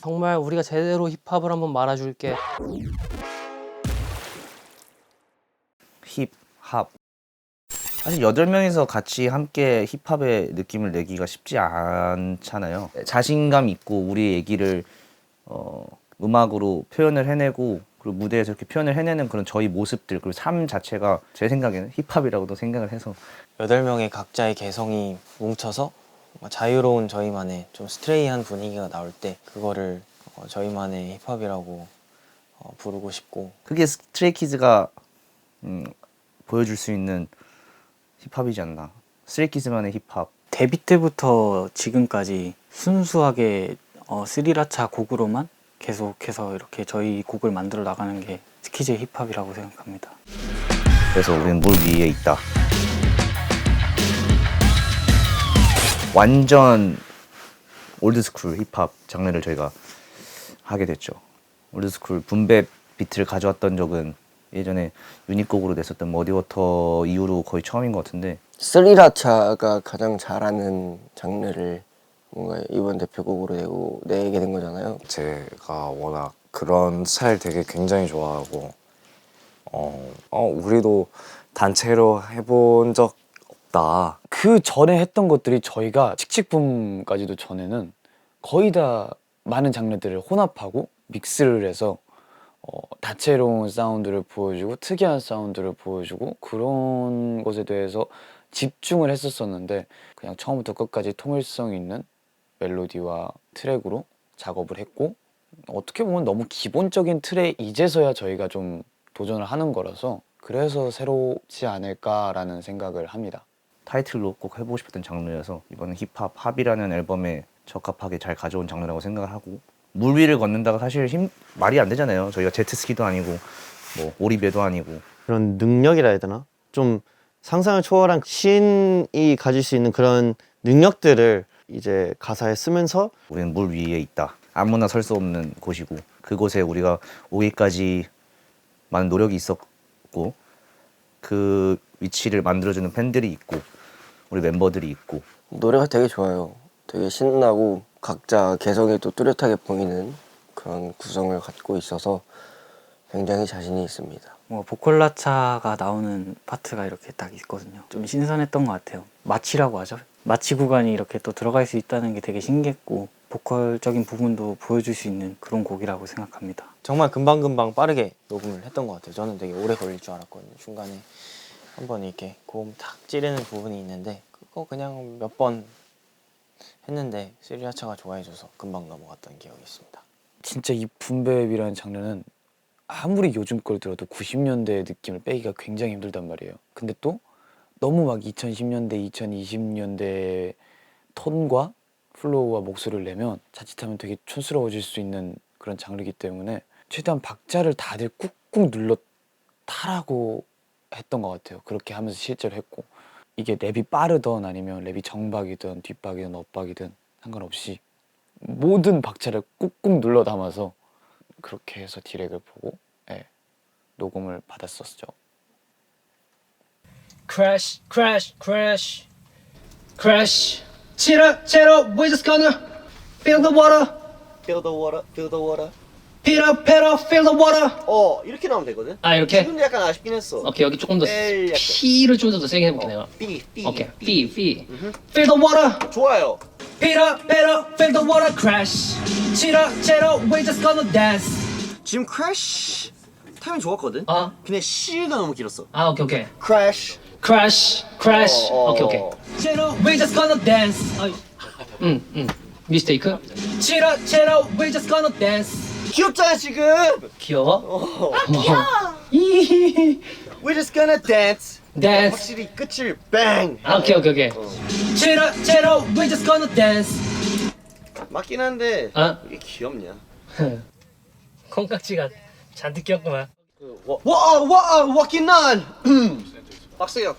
정말 우리가 제대로 힙합을 한번 말아줄게. 힙합. 사실 8명이서 같이 함께 힙합의 느낌을 내기가 쉽지 않잖아요. 자신감 있고 우리 얘기를 음악으로 표현을 해내고 그리고 무대에서 이렇게 표현을 해내는 그런 저희 모습들 그리고 삶 자체가 제 생각에는 힙합이라고도 생각을 해서 8명의 각자의 개성이 뭉쳐서 자유로운 저희만의 좀 스트레이한 분위기가 나올 때 그거를 저희만의 힙합이라고 부르고 싶고 그게 스트레이키즈가 보여줄 수 있는 힙합이지 않나. 스트레이키즈만의 힙합. 데뷔 때부터 지금까지 순수하게 스리라차 곡으로만 계속해서 이렇게 저희 곡을 만들어 나가는 게 스키즈의 힙합이라고 생각합니다. 그래서 우리는 물 위에 있다. 완전 올드스쿨 힙합 장르를 저희가 하게 됐죠. 올드스쿨 분배 비트를 가져왔던 적은 예전에 유닛곡으로 냈었던 머디워터 이후로 거의 처음인 것 같은데 스리라차가 가장 잘하는 장르를 뭔가 이번 대표곡으로 내게 된 거잖아요. 제가 워낙 그런 스타일 되게 굉장히 좋아하고 우리도 단체로 해본 적 없다. 그 전에 했던 것들이 저희가 칙칙붐까지도 전에는 거의 다 많은 장르들을 혼합하고 믹스를 해서 다채로운 사운드를 보여주고 특이한 사운드를 보여주고 그런 것에 대해서 집중을 했었었는데 그냥 처음부터 끝까지 통일성 있는 멜로디와 트랙으로 작업을 했고 어떻게 보면 너무 기본적인 틀에 이제서야 저희가 좀 도전을 하는 거라서 그래서 새롭지 않을까라는 생각을 합니다. 타이틀로 꼭 해보고 싶었던 장르여서 이번에 힙합 합이라는 앨범에 적합하게 잘 가져온 장르라고 생각을 하고 물 위를 걷는다가 사실 말이 안 되잖아요. 저희가 제트스키도 아니고 뭐 오리배도 아니고 그런 능력이라 해야 되나? 좀 상상을 초월한 시인이 가질 수 있는 그런 능력들을 이제 가사에 쓰면서 우리는 물 위에 있다. 아무나 설 수 없는 곳이고 그곳에 우리가 오기까지 많은 노력이 있었고 그 위치를 만들어주는 팬들이 있고 우리 멤버들이 있고 노래가 되게 좋아요. 되게 신나고 각자 개성이 또 뚜렷하게 보이는 그런 구성을 갖고 있어서 굉장히 자신이 있습니다. 보컬라차가 나오는 파트가 이렇게 딱 있거든요. 좀 신선했던 것 같아요. 마치라고 하죠. 마치 구간이 이렇게 또 들어갈 수 있다는 게 되게 신기했고 보컬적인 부분도 보여줄 수 있는 그런 곡이라고 생각합니다. 정말 금방금방 빠르게 녹음을 했던 것 같아요. 저는 되게 오래 걸릴 줄 알았거든요. 중간에 한번 이렇게 고음 탁 찌르는 부분이 있는데 그거 그냥 몇 번 했는데 스리라차가 좋아해줘서 금방 넘어갔던 기억이 있습니다. 진짜 이 붐베이비라는 장르는 아무리 요즘 걸 들어도 90년대의 느낌을 빼기가 굉장히 힘들단 말이에요. 근데 또 너무 막 2010년대, 2020년대 톤과 플로우와 목소리를 내면 자칫하면 되게 촌스러워질 수 있는 그런 장르이기 때문에 최대한 박자를 다들 꾹꾹 눌러 타라고 했던 것 같아요. 그렇게 하면서 실제로 했고 이게 랩이 빠르던 아니면 랩이 정박이든 뒷박이든 엇박이든 상관없이 모든 박자를 꾹꾹 눌러 담아서 그렇게 해서 디렉을 보고 녹음을 받았었죠. Crash, crash, crash, crash. Cheetah, cheetah, we just gonna feel the water. Feel the water, feel the water. Peter, Peter, feel the water. 이렇게 나오면 되거든. 아 이렇게? 지금도 약간 아쉽긴 했어. 오케이 여기 조금 더 L 약간. P를 좀 더 세게 해볼게 내가. B, B. 오케이 B, B. Feel the water. 좋아요. Peter, Peter, feel the water crash. Cheetah, cheetah, we just gonna dance. 지금 crash 타이밍 좋았거든. 아, 근데 C가 너무 길었어. 아 오케이 오케이. Crash. Crash, crash. 오케이 오케이. Cheetah, we just gonna dance. 미스테이크. Cheetah, cheetah, we just gonna dance. 귀엽잖아 지금. 귀여워? We're just gonna dance. Dance. 확실히 끝을 bang. 아, 오케이 오케이 오케이. Cheetah, cheetah, we just gonna dance. 맞긴 한데 아? 이게 귀엽냐? 콩깍지가 잔뜩 꼈구만. walking on. 박세혁.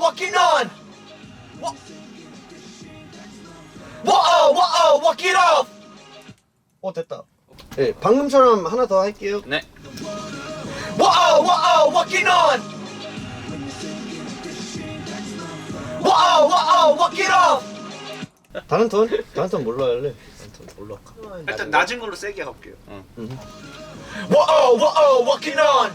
walking on. walk it off. 됐다. 네, 방금처럼 하나 더 할게요. 네. walking on. walk it off. 다른 톤 뭘로 할래? 다른 톤 뭘로 할까? 일단 낮은 걸로 세게 할게요. Whoa, whoa, walking on.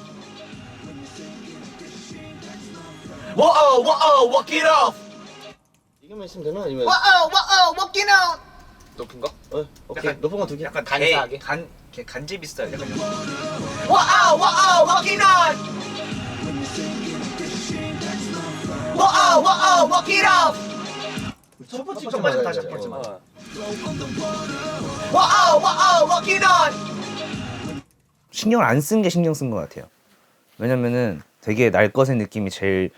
Whoa, whoa, walk it off. 이거만 있으면 되나? 아니면 Whoa, walking on. 높은 거? 오케이 높은 거 2개. 약간 간사하게? 간제비 스타일 약간. Whoa, walking on. Whoa, walk it off. 첫 번째 첫 번째 다시 첫 번째 맞아. Whoa, walk it on. 신경을 안 쓴 게 신경 쓴 것 같아요. 왜냐면은 되게 날 것의 느낌이 제일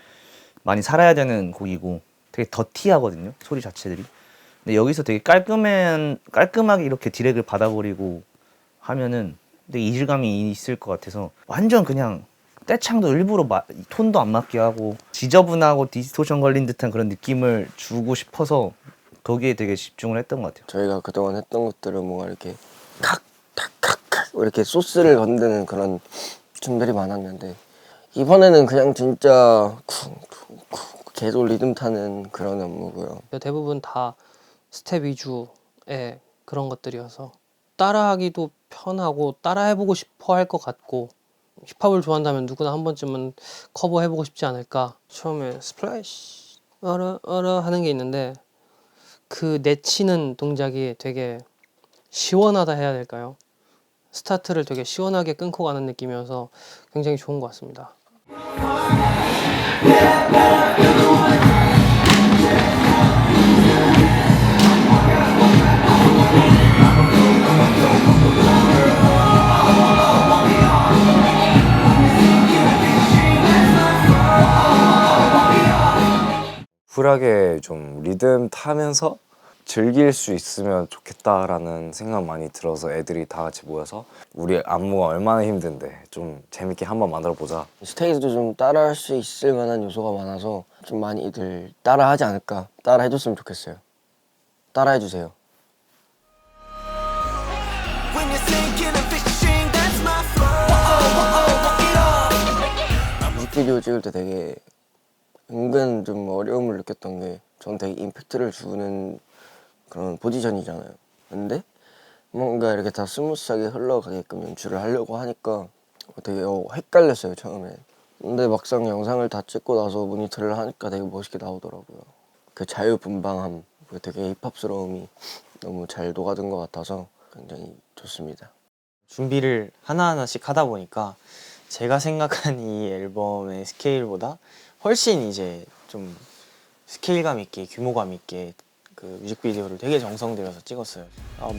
많이 살아야 되는 곡이고 되게 더티하거든요. 소리 자체들이. 근데 여기서 되게 깔끔하게 이렇게 디렉을 받아버리고 하면은 되게 이질감이 있을 것 같아서 완전 그냥 떼창도 일부러 톤도 안 맞게 하고 지저분하고 디스토션 걸린 듯한 그런 느낌을 주고 싶어서 거기에 되게 집중을 했던 것 같아요. 저희가 그동안 했던 것들은 뭔가 이렇게 칵 이렇게 소스를 건드는 그런 춤들이 많았는데 이번에는 그냥 진짜 쿵쿵쿵 계속 리듬 타는 그런 안무고요. 대부분 다 스텝 위주의 그런 것들이어서 따라하기도 편하고 따라해보고 싶어 할 것 같고 힙합을 좋아한다면 누구나 한 번쯤은 커버해보고 싶지 않을까. 처음에 스플래시 어러 하는 게 있는데 그 내치는 동작이 되게 시원하다 해야 될까요? 스타트를 되게 시원하게 끊고 가는 느낌이어서 굉장히 좋은 것 같습니다. 쿨하게 좀 리듬 타면서 즐길 수 있으면 좋겠다라는 생각 많이 들어서 애들이 다 같이 모여서 우리 안무가 얼마나 힘든데 좀 재밌게 한번 만들어 보자. 스테이지도 좀 따라할 수 있을 만한 요소가 많아서 좀 많이들 따라하지 않을까. 따라해줬으면 좋겠어요. 따라해주세요. 뮤직비디오 찍을 때 되게 은근 좀 어려움을 느꼈던 게 전 되게 임팩트를 주는 그런 포지션이잖아요. 근데 뭔가 이렇게 다 스무스하게 흘러가게끔 연출을 하려고 하니까 되게 헷갈렸어요 처음에. 근데 막상 영상을 다 찍고 나서 모니터를 하니까 되게 멋있게 나오더라고요. 그 자유분방함, 그 되게 힙합스러움이 너무 잘 녹아든 것 같아서 굉장히 좋습니다. 준비를 하나하나씩 하다 보니까 제가 생각한 이 앨범의 스케일보다 훨씬 이제 좀 스케일감 있게 규모감 있게 그 뮤직비디오를 되게 정성 들여서 찍었어요.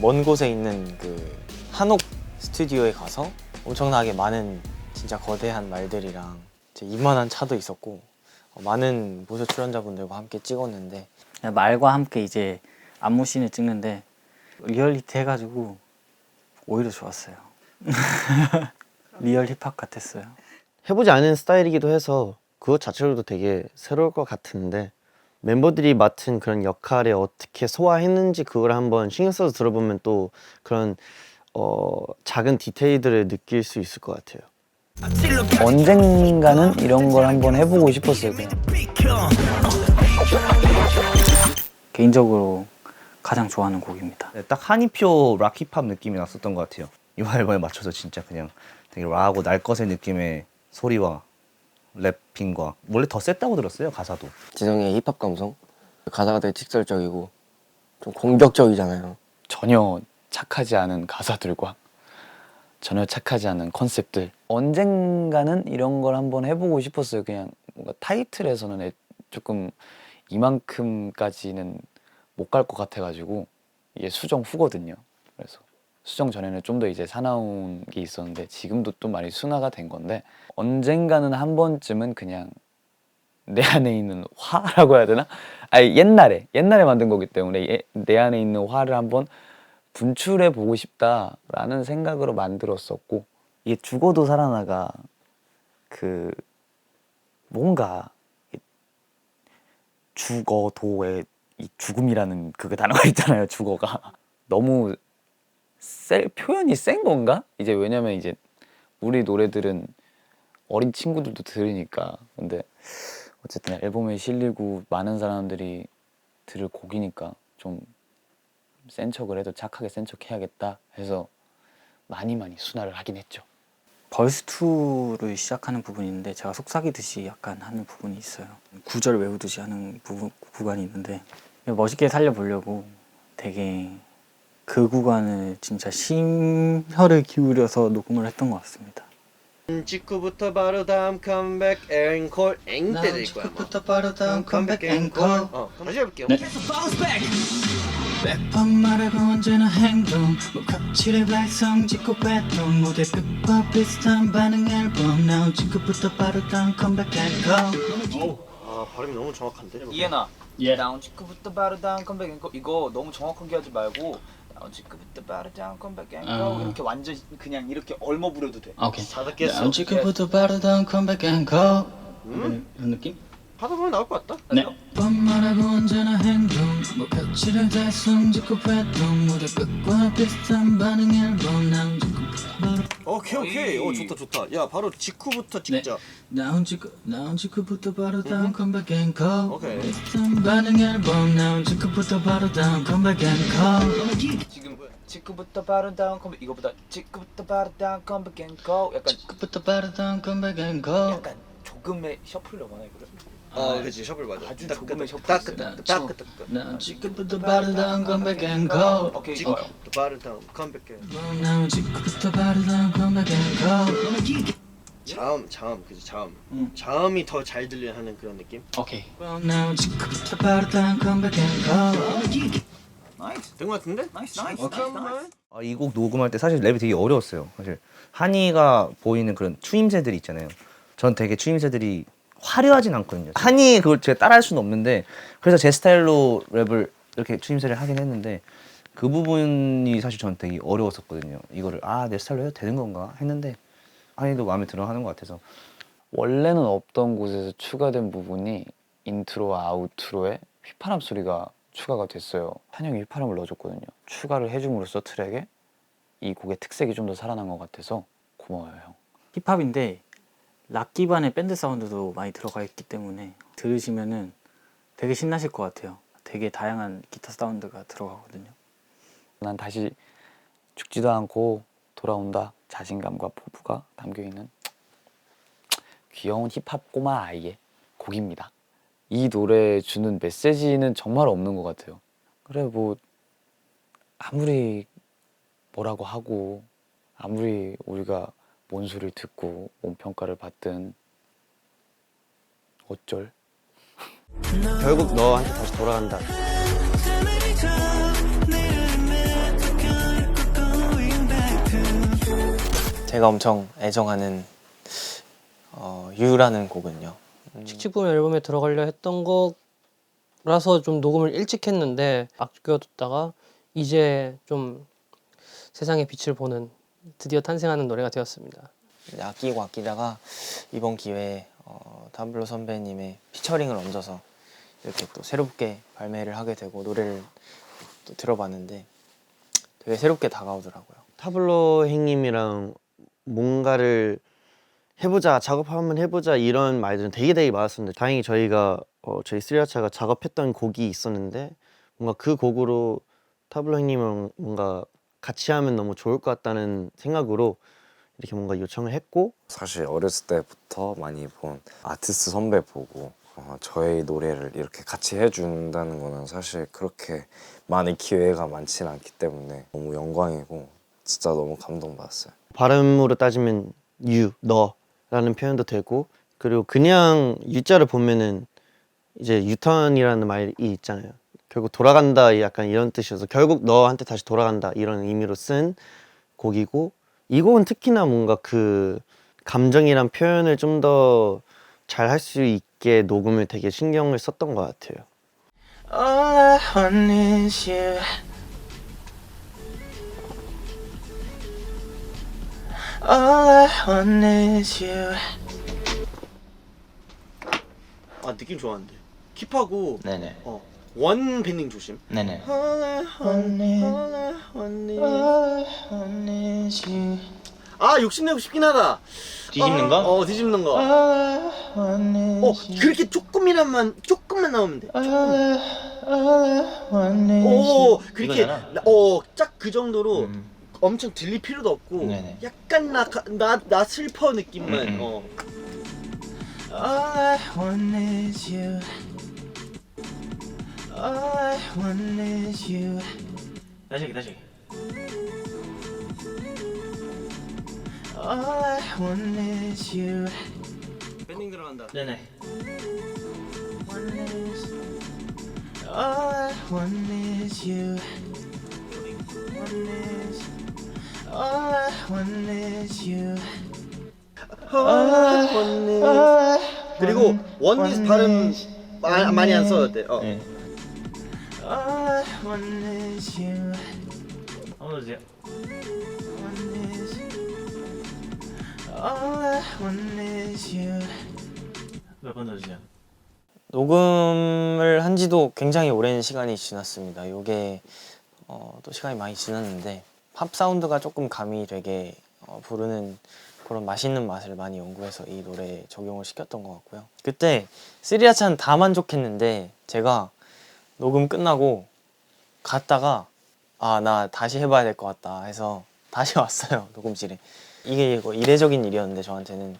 먼 곳에 있는 그 한옥 스튜디오에 가서 엄청나게 많은 진짜 거대한 말들이랑 이만한 차도 있었고 많은 보조 출연자분들과 함께 찍었는데 말과 함께 이제 안무씬을 찍는데 리얼리티 해가지고 오히려 좋았어요. 리얼 힙합 같았어요. 해보지 않은 스타일이기도 해서 그것 자체로도 되게 새로울 것 같은데 멤버들이 맡은 그런 역할에 어떻게 소화했는지 그걸 한번 신경 써서 들어보면 또 그런 작은 디테일들을 느낄 수 있을 것 같아요. 언젠가는 이런 걸 한번 해보고 싶었어요. 그냥. 개인적으로 가장 좋아하는 곡입니다. 네, 딱 한이표 락 힙합 느낌이 났었던 것 같아요. 이번 앨범에 맞춰서 진짜 그냥 되게 락하고 날 것의 느낌의 소리와 랩핑과 원래 더 셌다고 들었어요 가사도. 지성의 힙합 감성, 가사가 되게 직설적이고 좀 공격적이잖아요. 전혀 착하지 않은 가사들과 전혀 착하지 않은 컨셉들. 언젠가는 이런 걸 한번 해보고 싶었어요. 그냥 뭔가 타이틀에서는 조금 이만큼까지는 못 갈 것 같아가지고 이게 수정 후거든요. 그래서 수정 전에는 좀 더 이제 사나운 게 있었는데 지금도 또 많이 순화가 된 건데 언젠가는 한 번쯤은 그냥 내 안에 있는 화라고 해야 되나? 아니 옛날에 만든 거기 때문에 내 안에 있는 화를 한번 분출해 보고 싶다라는 생각으로 만들었었고 이게 죽어도 살아나가 그 뭔가 죽어도의 이 죽음이라는 그 단어가 있잖아요. 죽어가 너무 표현이 센 건가? 이제 왜냐면 이제 우리 노래들은 어린 친구들도 들으니까. 근데 어쨌든 앨범에 실리고 많은 사람들이 들을 곡이니까 좀 센 척을 해도 착하게 센 척 해야겠다 해서 많이 순화를 하긴 했죠. 벌스2를 시작하는 부분인데 제가 속삭이듯이 약간 하는 부분이 있어요. 구절 외우듯이 하는 구간이 있는데 멋있게 살려보려고 되게 그 구간을 진짜 심혈을 기울여서 녹음을 했던 것 같습니다. 직후부터 바로 다음 컴백 앵콜 앵 때릴 거야. 직후부터 바로 다음 컴백 앵콜. 다시 해볼게요. 네. 매번 말하고 언제나 행동 목합치를 발성 짓고 배동 무대 끝과 비슷한 반응 앨범 나온 직후부터 바로 다음 컴백 앵콜. 아 발음이 너무 정확한데. 이해나. 예. 나온 직후부터 바로 다음 컴백 앵콜 이거 너무 정확하게 하지 말고 나온 직후부터 바로 다음 컴백 앵콜 이렇게 완전 그냥 이렇게 얼머 부려도 돼. 오케이. 다 듣겠어. 나온 직후부터 바로 다음 컴백 앵콜. 이런 느낌? 하다 보면 나올 것 같다. 네. 매번 말하고 언제나 행동 목합치를 달성 짓고 배동 무대 끝과 비슷한 반응 앨범 나온 직후부터 바로 오케이. 좋다. 야 바로 직후부터 찍자. 나온 직후부터 바로 다음 컴백 앵콜. 오케이. 비슷한 반응 앨범 나온 직후부터 바로 다음 컴백 앵콜. 지금 직후부터 바로 다음 컴백 이거보다 직후부터 바로 다음 컴백 앵콜 약간 직후부터 바로 다음 컴백 앵콜. 약간 조금의 셔플러거나 이거를. 그렇지 셔플 맞아. 아주 조금의 셔플. 따끄따끄. 나온 직후부터 바로 다음 컴백 앵콜. 오케이 직후 좋아요. 바로 다음 컴백. 나온 직후부터 바로 다음 컴백 앵콜. 자음 그지 자음이 더 잘 들려 하는 그런 느낌. 오케이. 나온 직후부터 바로 다음 컴백 앵콜. 나이스. 된 것 같은데? 나이스. 이 곡 녹음할 때 사실 랩이 되게 어려웠어요. 사실 한이가 보이는 그런 추임새들이 있잖아요. 전 되게 추임새들이 화려하진 않거든요. 한이 그걸 제가 따라할 수는 없는데 그래서 제 스타일로 랩을 이렇게 추임새를 하긴 했는데 그 부분이 사실 전 되게 어려웠었거든요. 이거를 내 스타일로 해도 되는 건가 했는데 한이도 마음에 들어 하는 것 같아서. 원래는 없던 곳에서 추가된 부분이 인트로와 아우트로에 휘파람 소리가 추가가 됐어요. 한영이 휘파람을 넣어줬거든요. 추가를 해줌으로써 트랙에 이 곡의 특색이 좀 더 살아난 것 같아서 고마워요, 형. 힙합인데 락 기반의 밴드 사운드도 많이 들어가 있기 때문에 들으시면은 되게 신나실 것 같아요. 되게 다양한 기타 사운드가 들어가거든요. 난 다시 죽지도 않고 돌아온다. 자신감과 포부가 담겨있는 귀여운 힙합 꼬마 아이의 곡입니다. 이 노래에 주는 메시지는 정말 없는 것 같아요. 그래 뭐 아무리 뭐라고 하고 아무리 우리가 뭔 소리를 듣고 뭔 평가를 받든 어쩔? 결국 너한테 다시 돌아간다. 제가 엄청 애정하는 유라는 곡은요. 칙칙붐 앨범에 들어가려 했던 거라서 좀 녹음을 일찍 했는데 아껴뒀다가 이제 좀 세상의 빛을 보는 드디어 탄생하는 노래가 되었습니다. 아끼고 아끼다가 이번 기회에 타블로 선배님의 피처링을 얹어서 이렇게 또 새롭게 발매를 하게 되고 노래를 또 들어봤는데 되게 새롭게 다가오더라고요. 타블로 형님이랑 뭔가를 해보자, 작업 한번 해보자 이런 말들은 되게 많았습니다. 다행히 저희가 저희 스리라차가 작업했던 곡이 있었는데 뭔가 그 곡으로 타블로 형님이랑 뭔가 같이 하면 너무 좋을 것 같다는 생각으로 이렇게 뭔가 요청을 했고, 사실 어렸을 때부터 많이 본 아티스트 선배 보고 저의 노래를 이렇게 같이 해준다는 거는 사실 그렇게 많은 기회가 많지는 않기 때문에 너무 영광이고 진짜 너무 감동받았어요. 발음으로 따지면 유, 너라는 표현도 되고, 그리고 그냥 유자를 보면은 이제 유턴이라는 말이 있잖아요. 결국 돌아간다 약간 이런 뜻이어서 결국 너한테 다시 돌아간다 이런 의미로 쓴 곡이고, 이 곡은 특히나 뭔가 그 감정이란 표현을 좀 더 잘 할 수 있게 녹음을 되게 신경을 썼던 것 같아요. All I want is you. All I want is you. 느낌 좋았는데 킵하고 네네. 원 밴딩 조심. 네네. All I want is you. 욕심내고 싶긴 하다. 뒤집는 거? 뒤집는 거. All I want is you. 그렇게 조금만 나오면 돼. 조금. 오 그렇게 딱 그 정도로 엄청 들릴 필요도 없고 네네. 약간 나 슬퍼 느낌만 All I want is you. All I want is you. 다시. All I want is you. 밴딩 들어간다. 네네. All I want is you. All I want is you. 그리고 원리스 발음 많이 안 써도 돼. 네. All I want is you. 한번 더 주세요. All I want is you. 몇 번 더 주세요. 녹음을 한 지도 굉장히 오랜 시간이 지났습니다. 이게 또 시간이 많이 지났는데 팝 사운드가 조금 가미되게 부르는 그런 맛있는 맛을 많이 연구해서 이 노래에 적용을 시켰던 것 같고요. 그때 스리라찬 다 만족했는데 제가 녹음 끝나고 갔다가 나 다시 해봐야 될 것 같다 해서 다시 왔어요, 녹음실에. 이게 이례적인 일이었는데 저한테는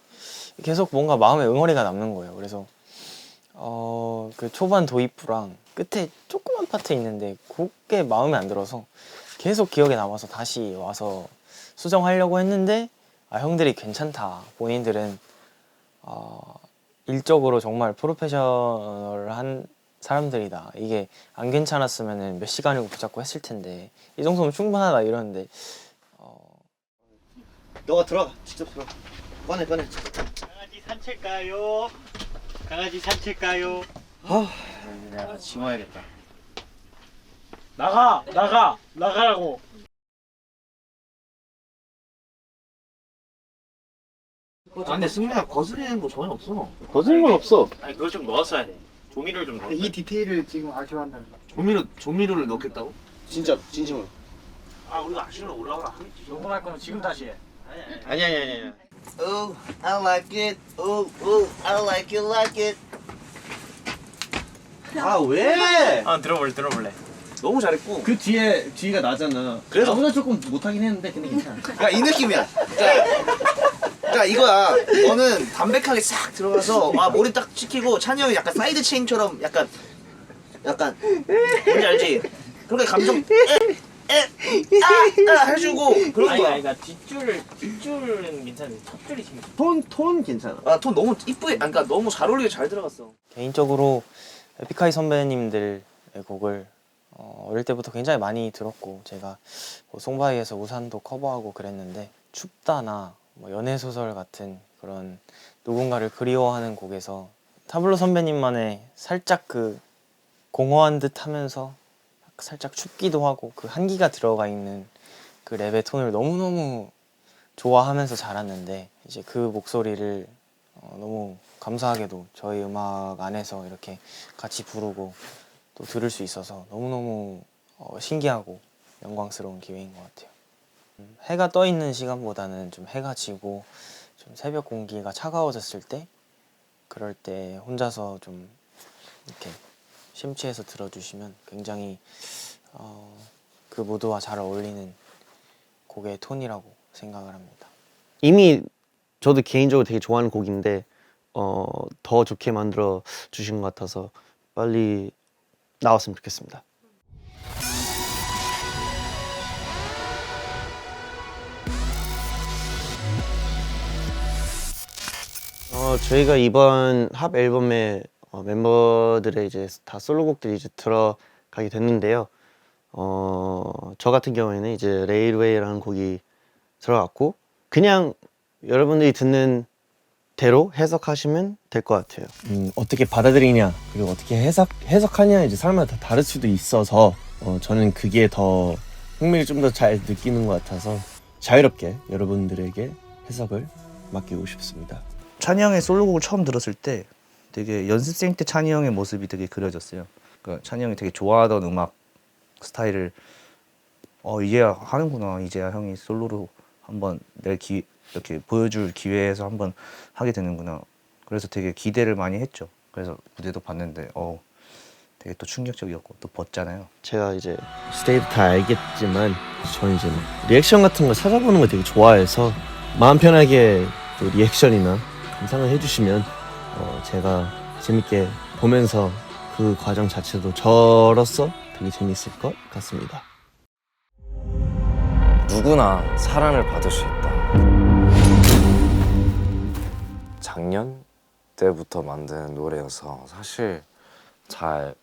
계속 뭔가 마음에 응어리가 남는 거예요. 그래서 그 초반 도입부랑 끝에 조그만 파트 있는데 그게 마음에 안 들어서 계속 기억에 남아서 다시 와서 수정하려고 했는데 형들이 괜찮다, 본인들은 일적으로 정말 프로페셔널한 사람들이다, 이게 안 괜찮았으면 몇 시간이고 붙잡고 했을 텐데 이 정도면 충분하다 이러는데 너가 들어가. 직접 들어가. 꺼내. 강아지 산책 가요. 강아지 산책 가요. 내가 같이 심어야겠다. 나가라고. 근데 승민아 거스리는 거 전혀 없어. 거슬린 건 없어. 아니 그걸 좀 넣었어야 돼. 조미료를 좀 넣어. 이 디테일을 지금 아쉬워한다. 조미료를 넣겠다고? 진짜 진심으로. 아 우리가 아쉬워 올라오라. 녹음할 거면 지금 다시 해. 아니야. Oh, I like it. Oh, I like it. 아 왜? 들어볼래. 너무 잘했고. 그 뒤가 나잖아. 그래서- 나보다 조금 못하긴 했는데 근데 괜찮아. 그러니까 이 느낌이야. 그러니까 이거야. 너는 담백하게 싹 들어가서 머리 딱 찍히고 찬이 형이 약간 사이드 체인처럼 약간 뭔지 알지? 그렇게 감정 해주고 그런 거야. 그러니까 뒷줄은 괜찮은데 첫 줄이 지금. 톤 괜찮아. 톤 너무 이쁘게, 그러니까 너무 잘 어울리게 잘 들어갔어. 개인적으로 에픽하이 선배님들의 곡을 어릴 때부터 굉장히 많이 들었고 제가 송바이에서 우산도 커버하고 그랬는데 춥다나 뭐 연애소설 같은 그런 누군가를 그리워하는 곡에서 타블로 선배님만의 살짝 그 공허한 듯 하면서 살짝 춥기도 하고 그 한기가 들어가 있는 그 랩의 톤을 너무너무 좋아하면서 자랐는데 이제 그 목소리를 너무 감사하게도 저희 음악 안에서 이렇게 같이 부르고 또 들을 수 있어서 너무너무 신기하고 영광스러운 기회인 것 같아요. 해가 떠 있는 시간보다는 좀 해가 지고 좀 새벽 공기가 차가워졌을 때 그럴 때 혼자서 좀 이렇게 심취해서 들어주시면 굉장히 그 무드와 잘 어울리는 곡의 톤이라고 생각을 합니다. 이미 저도 개인적으로 되게 좋아하는 곡인데 더 좋게 만들어 주신 것 같아서 빨리 나왔으면 좋겠습니다. 저희가 이번 합 앨범에 멤버들의 이제 다 솔로곡들이 이제 들어가게 됐는데요. 저 같은 경우에는 이제 레일웨이라는 곡이 들어갔고 그냥 여러분들이 듣는 대로 해석하시면 될 것 같아요. 어떻게 받아들이냐 그리고 어떻게 해석하냐 이제 사람마다 다 다를 수도 있어서 저는 그게 더 흥미를 좀 더 잘 느끼는 것 같아서 자유롭게 여러분들에게 해석을 맡기고 싶습니다. 찬이 형의 솔로곡을 처음 들었을 때 되게 연습생 때 찬이 형의 모습이 되게 그려졌어요. 그러니까 찬이 형이 되게 좋아하던 음악 스타일을 이제야 하는구나, 이제야 형이 솔로로 한번 이렇게 보여줄 기회에서 한번 하게 되는구나. 그래서 되게 기대를 많이 했죠. 그래서 무대도 봤는데 되게 또 충격적이었고 또 벗잖아요. 제가 이제 스테이도 다 알겠지만 저는 이제 뭐 리액션 같은 거 찾아보는 거 되게 좋아해서 마음 편하게 또 리액션이나 감상을 해주시면 제가 재밌게 보면서 그 과정 자체도 저로서 되게 재밌을 것 같습니다. 누구나 사랑을 받을 수 있다. 작년 때부터 만든 노래여서 사실 잘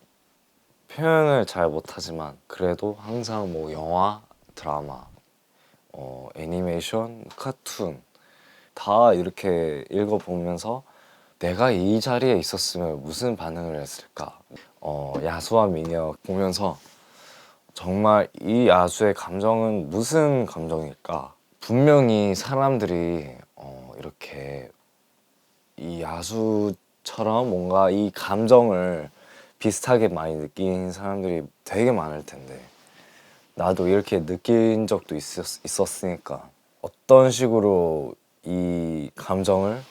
표현을 잘 못하지만 그래도 항상 뭐 영화, 드라마, 애니메이션, 카툰 다 이렇게 읽어보면서 내가 이 자리에 있었으면 무슨 반응을 했을까. 야수와 미녀 보면서 정말 이 야수의 감정은 무슨 감정일까. 분명히 사람들이 이렇게 이 야수처럼 뭔가 이 감정을 비슷하게 많이 느낀 사람들이 되게 많을 텐데 나도 이렇게 느낀 적도 있었으니까 어떤 식으로 이 감정을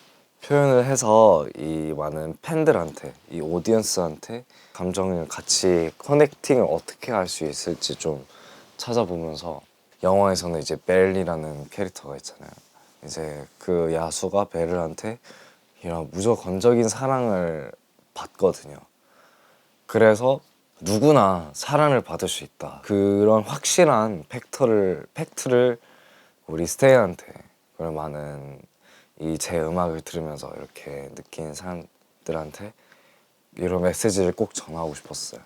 표현을 해서 이 많은 팬들한테, 이 오디언스한테 감정을 같이 커넥팅을 어떻게 할 수 있을지 좀 찾아보면서 영화에서는 이제 벨이라는 캐릭터가 있잖아요. 이제 그 야수가 벨한테 이런 무조건적인 사랑을 받거든요. 그래서 누구나 사랑을 받을 수 있다. 그런 확실한 팩트를 우리 스테이한테 그런 많은 이 제 음악을 들으면서 이렇게 느낀 사람들한테 이런 메시지를 꼭 전하고 싶었어요.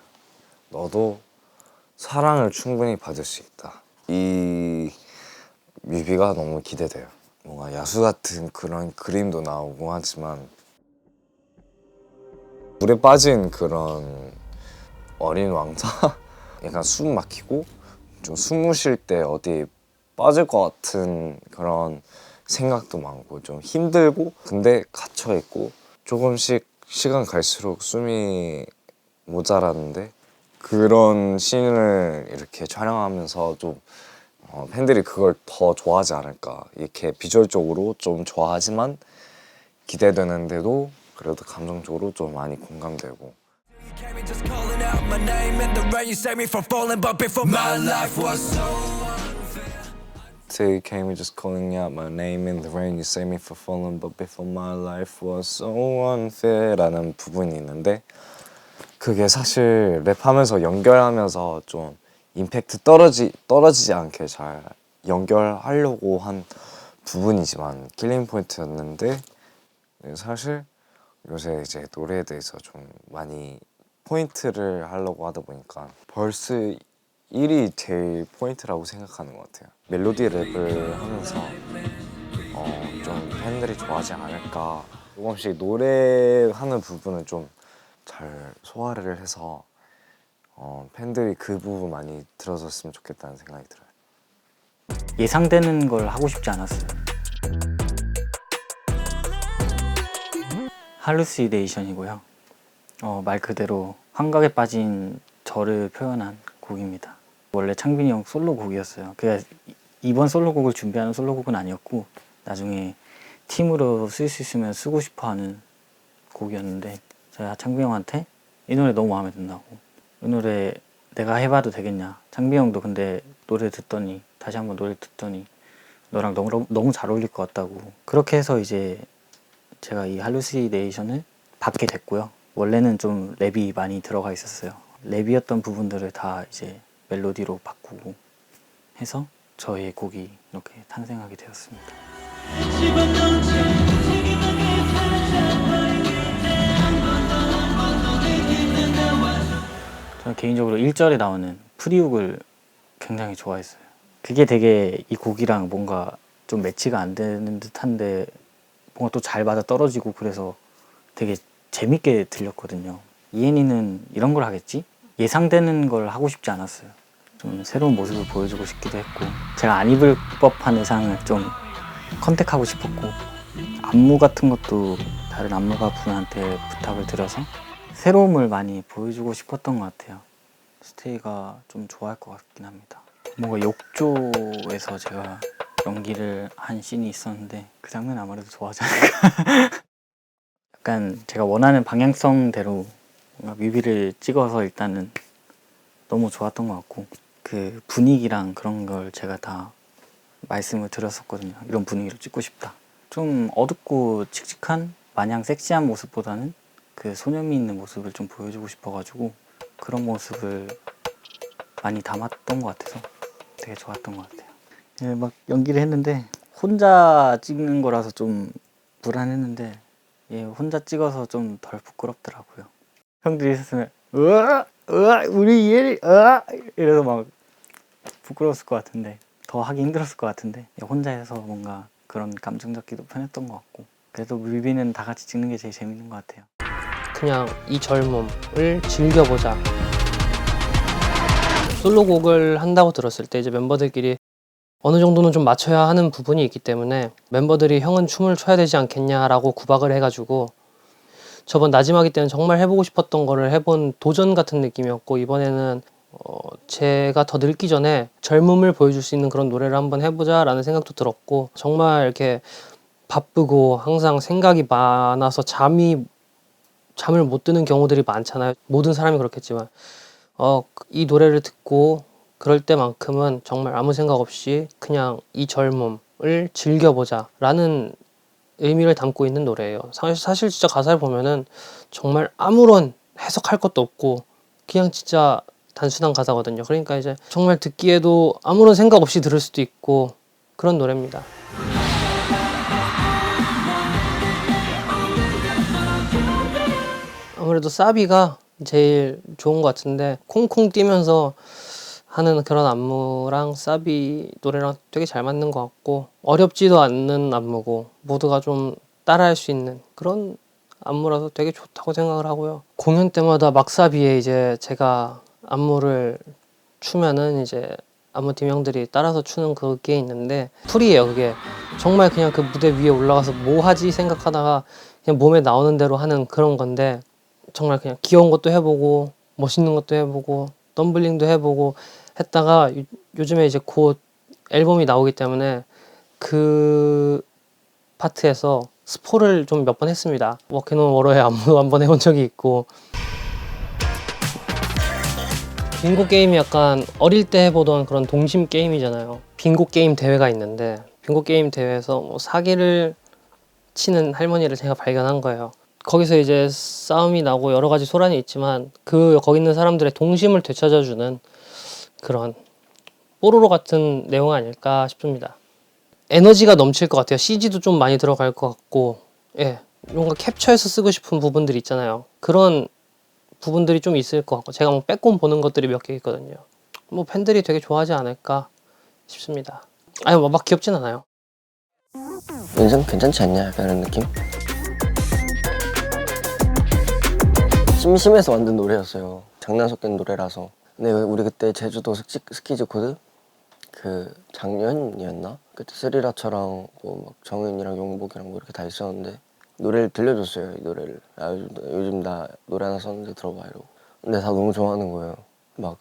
너도 사랑을 충분히 받을 수 있다. 이 뮤비가 너무 기대돼요. 뭔가 야수 같은 그런 그림도 나오고 하지만 물에 빠진 그런 어린 왕자? 약간 숨 막히고 좀 숨을 쉴 때 어디 빠질 것 같은 그런 생각도 많고 좀 힘들고 근데 갇혀있고 조금씩 시간 갈수록 숨이 모자라는데 그런 씬을 이렇게 촬영하면서 좀 팬들이 그걸 더 좋아하지 않을까. 이렇게 비주얼적으로 좀 좋아하지만 기대되는데도 그래도 감정적으로 좀 많이 공감되고. Till you came just calling out my name in the rain. You saved me from falling, but before my life was so unfair. 라는 부분이 있는데 그게 사실 랩하면서 연결하면서 좀 임팩트 떨어지지 않게 잘 연결하려고 한 부분이지만 킬링 포인트였는데 사실 요새 이제 노래에 대해서 좀 많이 포인트를 하려고 하다 보니까 벌스 1이 제일 포인트라고 생각하는 것 같아요. 멜로디 랩을 하면서 좀 팬들이 좋아하지 않을까. 조금씩 노래하는 부분을 좀 잘 소화를 해서 팬들이 그 부분 많이 들어줬으면 좋겠다는 생각이 들어요. 예상되는 걸 하고 싶지 않았어요. 할루시네이션이고요. 말 그대로 환각에 빠진 저를 표현한 곡입니다. 원래 창빈이 형 솔로곡이었어요. 그게 이번 솔로곡을 준비하는 솔로곡은 아니었고 나중에 팀으로 쓸 수 있으면 쓰고 싶어하는 곡이었는데 제가 창빈이 형한테 이 노래 너무 마음에 든다고, 이 노래 내가 해봐도 되겠냐. 창빈이 형도 근데 노래 듣더니 다시 한번 노래 듣더니 너랑 너무 잘 어울릴 것 같다고. 그렇게 해서 이제 제가 이 할루시네이션을 받게 됐고요. 원래는 좀 랩이 많이 들어가 있었어요. 랩이었던 부분들을 다 이제 멜로디로 바꾸고 해서 저의 곡이 이렇게 탄생하게 되었습니다. 저는 개인적으로 1절에 나오는 프리훅을 굉장히 좋아했어요. 그게 되게 이 곡이랑 뭔가 좀 매치가 안 되는 듯한데 뭔가 또 잘 맞아 떨어지고 그래서 되게 재밌게 들렸거든요. 이엔이는 이런 걸 하겠지? 예상되는 걸 하고 싶지 않았어요. 좀 새로운 모습을 보여주고 싶기도 했고 제가 안 입을 법한 의상을 좀 컨택하고 싶었고 안무 같은 것도 다른 안무가 분한테 부탁을 드려서 새로움을 많이 보여주고 싶었던 것 같아요. 스테이가 좀 좋아할 것 같긴 합니다. 뭔가 욕조에서 제가 연기를 한 씬이 있었는데 그 장면 아무래도 좋아하지 않을까. 약간 제가 원하는 방향성대로 뭔가 뮤비를 찍어서 일단은 너무 좋았던 것 같고 그 분위기랑 그런 걸 제가 다 말씀을 드렸었거든요. 이런 분위기로 찍고 싶다. 좀 어둡고 칙칙한 마냥 섹시한 모습보다는 그 소념이 있는 모습을 좀 보여주고 싶어가지고 그런 모습을 많이 담았던 것 같아서 되게 좋았던 것 같아요. 예, 막 연기를 했는데 혼자 찍는 거라서 좀 불안했는데 예, 혼자 찍어서 좀 덜 부끄럽더라고요. 형들이 있었으면 우리 예리 이래서 막 부끄러웠을 것 같은데 더 하기 힘들었을 것 같은데 혼자 해서 뭔가 그런 감정 잡기도 편했던 것 같고 그래도 뮤비는 다 같이 찍는 게 제일 재밌는 것 같아요. 그냥 이 젊음을 즐겨보자. 솔로곡을 한다고 들었을 때 이제 멤버들끼리 어느 정도는 좀 맞춰야 하는 부분이 있기 때문에 멤버들이 형은 춤을 춰야 되지 않겠냐라고 구박을 해가지고 저번 나지막이 때는 정말 해보고 싶었던 거를 해본 도전 같은 느낌이었고 이번에는 제가 더 늙기 전에 젊음을 보여줄 수 있는 그런 노래를 한번 해보자 라는 생각도 들었고 정말 이렇게 바쁘고 항상 생각이 많아서 잠을 못 드는 경우들이 많잖아요. 모든 사람이 그렇겠지만 이 노래를 듣고 그럴 때만큼은 정말 아무 생각 없이 그냥 이 젊음을 즐겨보자 라는 의미를 담고 있는 노래예요. 사실 진짜 가사를 보면은 정말 아무런 해석할 것도 없고 그냥 진짜 단순한 가사거든요. 그러니까 이제 정말 듣기에도 아무런 생각 없이 들을 수도 있고 그런 노래입니다. 아무래도 사비가 제일 좋은 것 같은데 콩콩 뛰면서 하는 그런 안무랑 사비 노래랑 되게 잘 맞는 것 같고 어렵지도 않는 안무고 모두가 좀 따라할 수 있는 그런 안무라서 되게 좋다고 생각을 하고요. 공연 때마다 막사비에 이제 제가 안무를 추면은 이제 안무팀 형들이 따라서 추는 그게 있는데 풀이에요. 그게 정말 그냥 그 무대 위에 올라가서 뭐 하지 생각하다가 그냥 몸에 나오는 대로 하는 그런 건데 정말 그냥 귀여운 것도 해보고 멋있는 것도 해보고 덤블링도 해보고 했다가 요즘에 이제 곧 앨범이 나오기 때문에 그 파트에서 스포를 좀 몇 번 했습니다. 워킹온 워러의 안무 한번 해본 적이 있고 빙고 게임이 약간 어릴 때 해보던 그런 동심 게임이잖아요. 빙고 게임 대회가 있는데 빙고 게임 대회에서 뭐 사기를 치는 할머니를 제가 발견한 거예요. 거기서 이제 싸움이 나고 여러 가지 소란이 있지만 거기 있는 사람들의 동심을 되찾아주는 그런 뽀로로 같은 내용 아닐까 싶습니다. 에너지가 넘칠 것 같아요. CG도 좀 많이 들어갈 것 같고 예, 뭔가 캡처해서 쓰고 싶은 부분들이 있잖아요. 그런 부분들이 좀 있을 것 같고 제가 뭐 빼꼼 보는 것들이 몇 개 있거든요. 뭐 팬들이 되게 좋아하지 않을까 싶습니다. 아니 막 귀엽진 않아요. 인생 괜찮지 않냐 약간 이런 느낌? 심심해서 만든 노래였어요. 장난 섞인 노래라서. 근데 우리 그때 제주도 스키즈 코드 그 작년이었나? 그때 스리라처랑 뭐 막 정은이랑 용복이랑 뭐 이렇게 다 있었는데 노래를 들려줬어요. 이 노래를. 요즘 나 노래 하나 썼는데 들어봐 이러고. 근데 다 너무 좋아하는 거예요. 막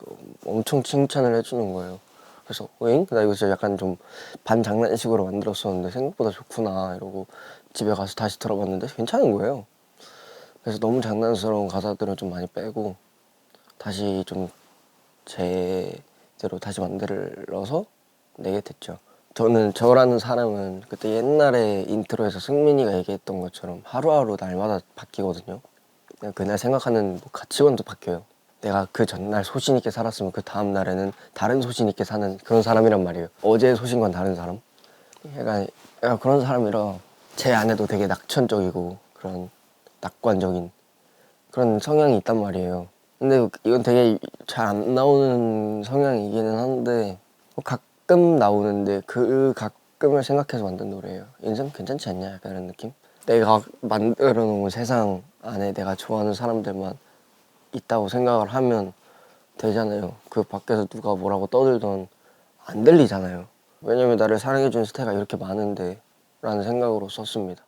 엄청 칭찬을 해주는 거예요. 그래서 응? 나 이거 진짜 약간 좀 반장난식으로 만들었었는데 생각보다 좋구나 이러고 집에 가서 다시 들어봤는데 괜찮은 거예요. 그래서 너무 장난스러운 가사들은 좀 많이 빼고 다시 좀 제대로 다시 만들어서 내게 됐죠. 저는 저라는 사람은 그때 옛날에 인트로에서 승민이가 얘기했던 것처럼 하루하루 날마다 바뀌거든요. 그날 생각하는 뭐 가치관도 바뀌어요. 내가 그 전날 소신 있게 살았으면 그 다음 날에는 다른 소신 있게 사는 그런 사람이란 말이에요. 어제의 소신과는 다른 사람. 약간 그런 사람이라 제 안에도 되게 낙천적이고 그런 낙관적인 그런 성향이 있단 말이에요. 근데 이건 되게 잘 안 나오는 성향이기는 한데 가끔 나오는데 그 가끔을 생각해서 만든 노래예요. 인생 괜찮지 않냐 약간 이런 느낌? 내가 만들어 놓은 세상 안에 내가 좋아하는 사람들만 있다고 생각을 하면 되잖아요. 그 밖에서 누가 뭐라고 떠들던 안 들리잖아요. 왜냐면 나를 사랑해주는 스타가 이렇게 많은데 라는 생각으로 썼습니다.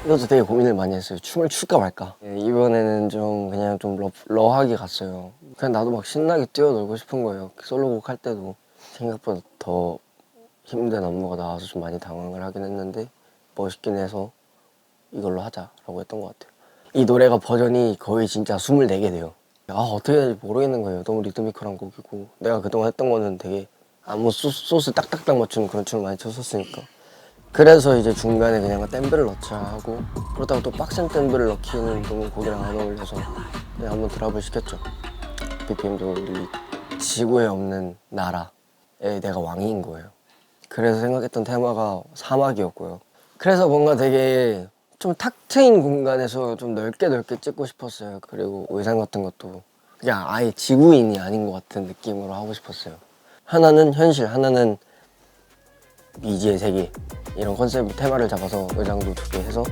이것도 되게 고민을 많이 했어요. 춤을 출까 말까. 이번에는 좀 그냥 좀 러하게 갔어요. 그냥 나도 막 신나게 뛰어놀고 싶은 거예요. 솔로곡 할 때도 생각보다 더 힘든 안무가 나와서 좀 많이 당황을 하긴 했는데 멋있긴 해서 이걸로 하자라고 했던 것 같아요. 이 노래가 버전이 거의 진짜 24개 돼요. 어떻게 해야 될지 모르겠는 거예요. 너무 리드미컬한 곡이고 내가 그동안 했던 거는 되게 아무 소스 딱딱딱 맞추는 그런 춤을 많이 췄었으니까. 그래서 이제 중간에 그냥 댐브를 넣자 하고 그러다가 또 빡센 댐브를 넣기에는 너무 곡이랑 안 어울려서 그냥 한번 드랍을 시켰죠. BPM도 올리고 지구에 없는 나라에 내가 왕인 거예요. 그래서 생각했던 테마가 사막이었고요. 그래서 뭔가 되게 좀 탁 트인 공간에서 좀 넓게 찍고 싶었어요. 그리고 의상 같은 것도 그냥 아예 지구인이 아닌 것 같은 느낌으로 하고 싶었어요. 하나는 현실, 하나는 미지의 세계 이런 컨셉 테마를 잡아서 의상도 좋게 해서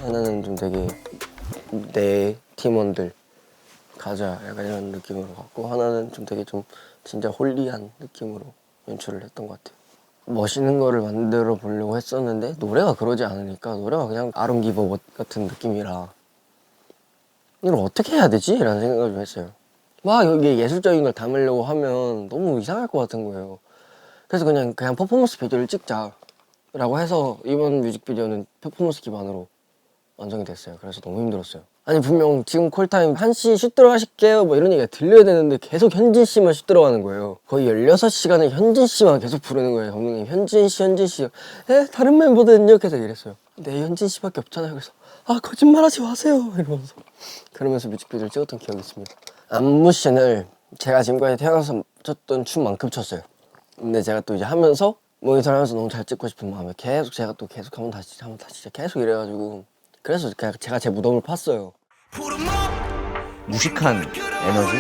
하나는 좀 되게 내 팀원들 가자 약간 이런 느낌으로 갔고 하나는 좀 되게 좀 진짜 홀리한 느낌으로 연출을 했던 것 같아요. 멋있는 거를 만들어 보려고 했었는데 노래가 그러지 않으니까 노래가 그냥 아론 기버 워 같은 느낌이라 이걸 어떻게 해야 되지? 라는 생각을 좀 했어요. 막 여기에 예술적인 걸 담으려고 하면 너무 이상할 것 같은 거예요. 그래서 그냥 퍼포먼스 비디오를 찍자라고 해서 이번 뮤직비디오는 퍼포먼스 기반으로 완성이 됐어요. 그래서 너무 힘들었어요. 아니 분명 지금 콜타임 1시 슛 들어가실게요 뭐 이런 얘기가 들려야 되는데 계속 현진 씨만 슛 들어가는 거예요. 거의 16시간을 현진 씨만 계속 부르는 거예요. 감독님 현진 씨 다른 멤버들은요? 계속 이랬어요. 네 현진 씨밖에 없잖아요. 그래서 거짓말하지 마세요 이러면서 그러면서 뮤직비디오를 찍었던 기억이 있습니다. 안무씬을 제가 지금까지 태어나서 췄던 춤만큼 췄어요. 근데 제가 또 이제 하면서 모니터를 하면서 너무 잘 찍고 싶은 마음에 계속 제가 또 계속 한번 다시 계속 이래가지고 그래서 그냥 제가 제 무덤을 팠어요. 무식한 에너지?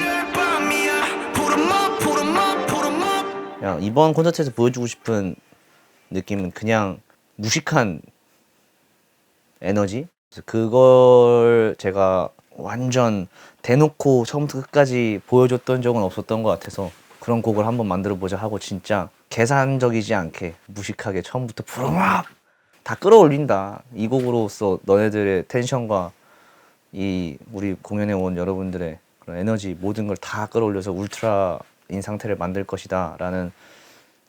그냥 이번 콘서트에서 보여주고 싶은 느낌은 그냥 무식한 에너지? 그걸 제가 완전 대놓고 처음부터 끝까지 보여줬던 적은 없었던 것 같아서 그런 곡을 한번 만들어보자 하고 진짜 계산적이지 않게 무식하게 처음부터 부르막 다 끌어올린다. 이 곡으로서 너네들의 텐션과 이 우리 공연에 온 여러분들의 그런 에너지 모든 걸 다 끌어올려서 울트라인 상태를 만들 것이다 라는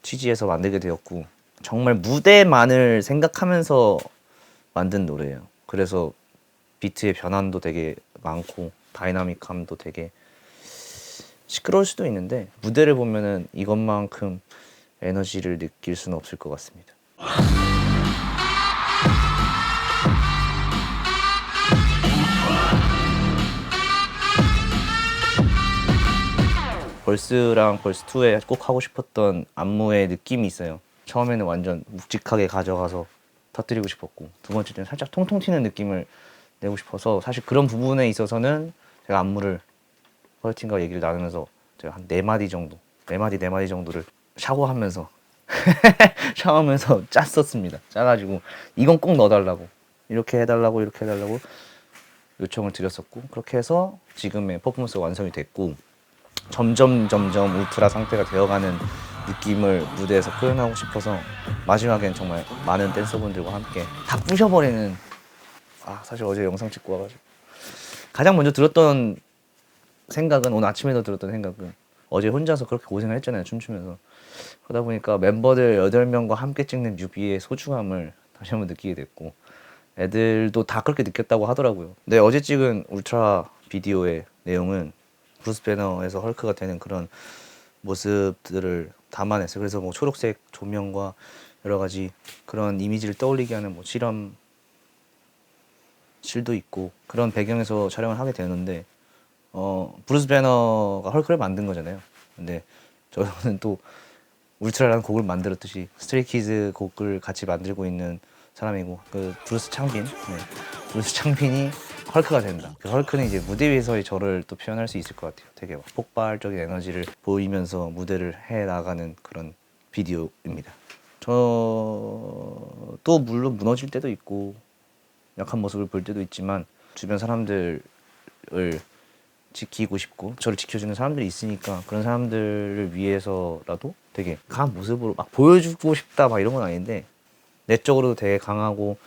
취지에서 만들게 되었고 정말 무대만을 생각하면서 만든 노래예요. 그래서 비트의 변환도 되게 많고 다이나믹함도 되게 시끄러울 수도 있는데 무대를 보면은 이것만큼 에너지를 느낄 수는 없을 것 같습니다. 벌스랑 벌스2에 꼭 하고 싶었던 안무의 느낌이 있어요. 처음에는 완전 묵직하게 가져가서 터뜨리고 싶었고 두 번째 때는 살짝 통통 튀는 느낌을 내고 싶어서 사실 그런 부분에 있어서는 제가 안무를 허여팀과 얘기를 나누면서 제가 한 4마디 정도 4마디 정도를 샤워하면서 짰었습니다. 짜가지고 이건 꼭 넣어달라고 이렇게 해달라고 요청을 드렸었고 그렇게 해서 지금의 퍼포먼스가 완성이 됐고 점점 울트라 상태가 되어가는 느낌을 무대에서 표현하고 싶어서 마지막엔 정말 많은 댄서분들과 함께 다 부셔버리는 사실 어제 영상 찍고 와가지고 가장 먼저 들었던 생각은 오늘 아침에도 들었던 생각은 어제 혼자서 그렇게 고생을 했잖아요 춤추면서 그러다 보니까 멤버들 8명과 함께 찍는 뮤비의 소중함을 다시 한번 느끼게 됐고 애들도 다 그렇게 느꼈다고 하더라고요. 근데 어제 찍은 울트라 비디오의 내용은 브루스 배너에서 헐크가 되는 그런 모습들을 담아냈어요. 그래서 뭐 초록색 조명과 여러 가지 그런 이미지를 떠올리게 하는 뭐 실험실도 있고 그런 배경에서 촬영을 하게 되는데 브루스 배너가 헐크를 만든 거잖아요. 근데 저는 또 울트라라는 곡을 만들었듯이 스트레이키즈 곡을 같이 만들고 있는 사람이고 그 브루스 창빈이 헐크가 된다. 그 헐크는 이제 무대 위에서의 저를 또 표현할 수 있을 것 같아요. 되게 폭발적인 에너지를 보이면서 무대를 해 나가는 그런 비디오입니다. 저도 물론 무너질 때도 있고 약한 모습을 볼 때도 있지만 주변 사람들을 지키고 싶고 저를 지켜주는 사람들이 있으니까 그런 사람들을 위해서라도 되게 강한 모습으로 막 보여주고 싶다 막 이런 건 아닌데 내적으로도 되게 강하고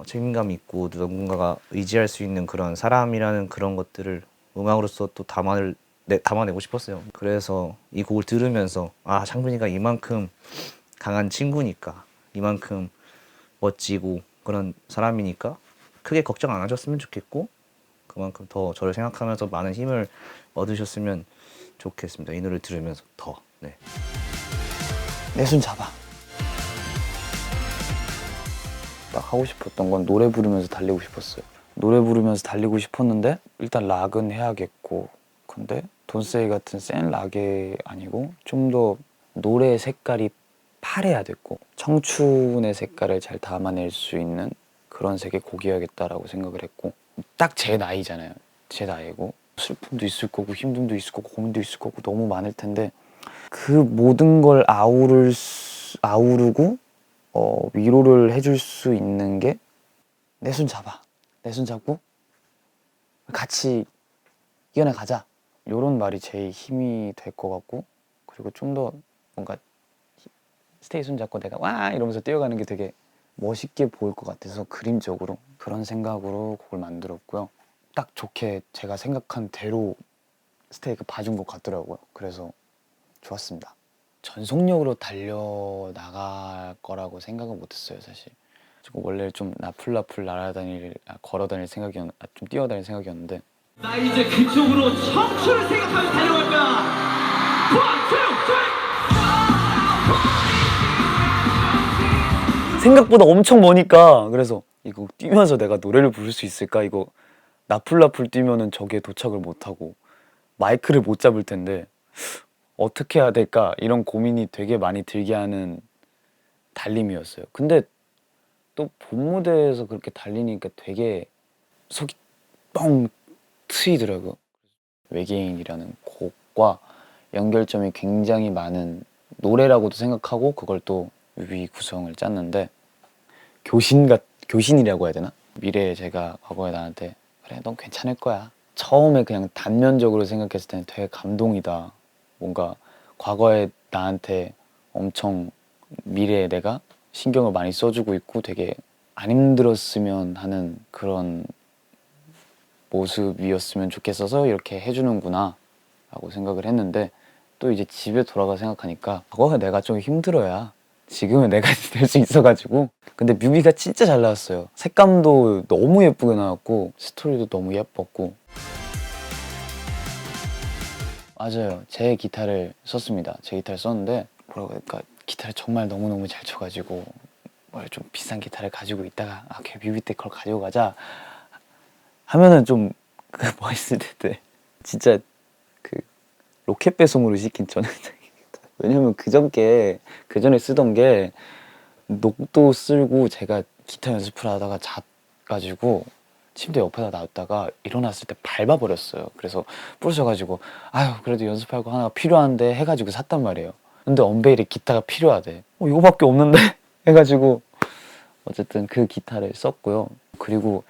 책임감 있고 누군가가 의지할 수 있는 그런 사람이라는 그런 것들을 음악으로서 또 담아내고 싶었어요. 그래서 이 곡을 들으면서 창빈이가 이만큼 강한 친구니까 이만큼 멋지고 그런 사람이니까 크게 걱정 안 하셨으면 좋겠고 그만큼 더 저를 생각하면서 많은 힘을 얻으셨으면 좋겠습니다. 이 노래 들으면서 더. 네. 내 손 잡아. 딱 하고 싶었던 건 노래 부르면서 달리고 싶었어요. 노래 부르면서 달리고 싶었는데 일단 락은 해야겠고 근데 돈세이 같은 센 락이 아니고 좀 더 노래 색깔이 파래야 됐고 청춘의 색깔을 잘 담아낼 수 있는 그런 색의 곡이어야겠다라고 생각을 했고 딱 제 나이잖아요. 제 나이고 슬픔도 있을 거고 힘듦도 있을 거고 고민도 있을 거고 너무 많을 텐데 그 모든 걸 아우르고 위로를 해줄 수 있는 게 내 손 잡아. 내 손 잡고 같이 이겨내 가자. 이런 말이 제일 힘이 될 것 같고 그리고 좀 더 뭔가 스테이 손 잡고 내가 와 이러면서 뛰어가는 게 되게 멋있게 보일 것 같아서 그림적으로 그런 생각으로 곡을 만들었고요. 딱 좋게 제가 생각한 대로 스테이가 봐준 것 같더라고요. 그래서 좋았습니다. 전속력으로 달려나갈 거라고 생각은 못했어요, 사실. 원래 좀 나풀나풀 걸어다닐 생각이었, 좀 뛰어다닐 생각이었는데. 나 이제 그쪽으로 청춘을 생각하며 달려갈 거야. 생각보다 엄청 머니까 그래서 이거 뛰면서 내가 노래를 부를 수 있을까? 이거 나풀나풀 뛰면은 저기에 도착을 못하고 마이크를 못 잡을 텐데 어떻게 해야 될까? 이런 고민이 되게 많이 들게 하는 달림이었어요. 근데 또 본무대에서 그렇게 달리니까 되게 속이 뻥 트이더라고요. 외계인이라는 곡과 연결점이 굉장히 많은 노래라고도 생각하고 그걸 또 뮤비 구성을 짰는데 교신이라고 해야 되나? 미래에 제가 과거에 나한테 그래 넌 괜찮을 거야. 처음에 그냥 단면적으로 생각했을 때는 되게 감동이다. 뭔가 과거에 나한테 엄청 미래에 내가 신경을 많이 써주고 있고 되게 안 힘들었으면 하는 그런 모습이었으면 좋겠어서 이렇게 해주는구나 라고 생각을 했는데 또 이제 집에 돌아가 생각하니까 과거에 내가 좀 힘들어야 지금은 내가 될 수 있어가지고 근데 뮤비가 진짜 잘 나왔어요. 색감도 너무 예쁘게 나왔고 스토리도 너무 예뻤고 맞아요. 제 기타를 썼습니다. 제 기타를 썼는데 뭐라고 할까 기타를 정말 너무너무 잘 쳐가지고 좀 비싼 기타를 가지고 있다가 걔 뮤비 때 그걸 가지고 가자 하면은 좀 멋있을 텐데 진짜 그 로켓 배송으로 시킨 저는 왜냐면 그 전에 쓰던 게 녹도 쓸고 제가 기타 연습을 하다가 잤가지고 침대 옆에다 놨다가 일어났을 때 밟아버렸어요. 그래서 부러져가지고 아유 그래도 연습하고 하나 필요한데 해가지고 샀단 말이에요. 근데 언베일에 기타가 필요하대. 이거밖에 없는데 해가지고 어쨌든 그 기타를 썼고요. 그리고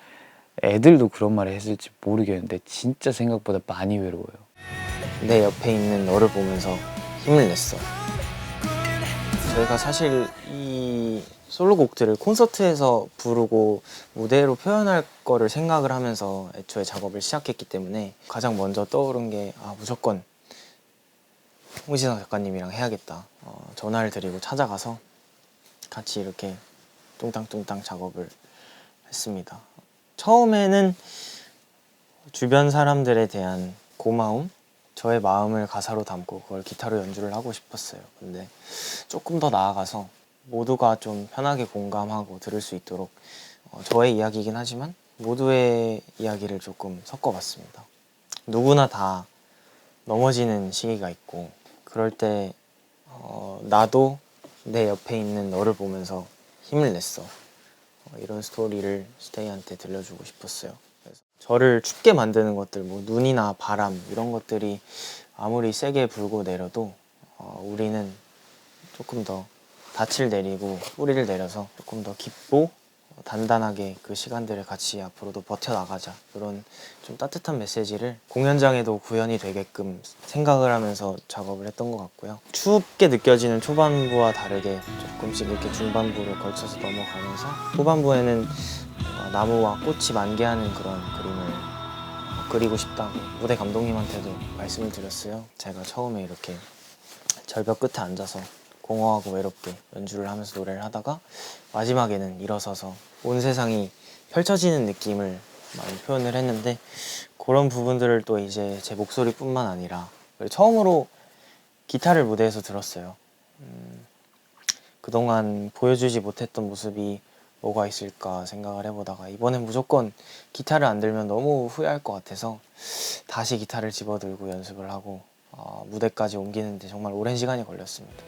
애들도 그런 말을 했을지 모르겠는데 진짜 생각보다 많이 외로워요. 내 옆에 있는 너를 보면서 힘을 냈어. 저희가 사실 이 솔로곡들을 콘서트에서 부르고 무대로 표현할 거를 생각을 하면서 애초에 작업을 시작했기 때문에 가장 먼저 떠오른 게 무조건 홍시성 작가님이랑 해야겠다. 전화를 드리고 찾아가서 같이 이렇게 뚱땅뚱땅 작업을 했습니다. 처음에는 주변 사람들에 대한 고마움? 저의 마음을 가사로 담고 그걸 기타로 연주를 하고 싶었어요. 근데 조금 더 나아가서 모두가 좀 편하게 공감하고 들을 수 있도록 저의 이야기이긴 하지만 모두의 이야기를 조금 섞어봤습니다. 누구나 다 넘어지는 시기가 있고 그럴 때 나도 내 옆에 있는 너를 보면서 힘을 냈어. 이런 스토리를 스테이한테 들려주고 싶었어요. 그래서 저를 춥게 만드는 것들, 뭐 눈이나 바람 이런 것들이 아무리 세게 불고 내려도 우리는 조금 더 닻을 내리고 뿌리를 내려서 조금 더 깊고 단단하게 그 시간들을 같이 앞으로도 버텨나가자. 그런 좀 따뜻한 메시지를 공연장에도 구현이 되게끔 생각을 하면서 작업을 했던 것 같고요. 춥게 느껴지는 초반부와 다르게 조금씩 이렇게 중반부로 걸쳐서 넘어가면서 후반부에는 나무와 꽃이 만개하는 그런 그림을 그리고 싶다고 무대 감독님한테도 말씀을 드렸어요. 제가 처음에 이렇게 절벽 끝에 앉아서 공허하고 외롭게 연주를 하면서 노래를 하다가 마지막에는 일어서서 온 세상이 펼쳐지는 느낌을 많이 표현을 했는데, 그런 부분들을 또 이제 제 목소리뿐만 아니라 처음으로 기타를 무대에서 들었어요. 그동안 보여주지 못했던 모습이 뭐가 있을까 생각을 해보다가 이번엔 무조건 기타를 안 들면 너무 후회할 것 같아서 다시 기타를 집어들고 연습을 하고 무대까지 옮기는데 정말 오랜 시간이 걸렸습니다.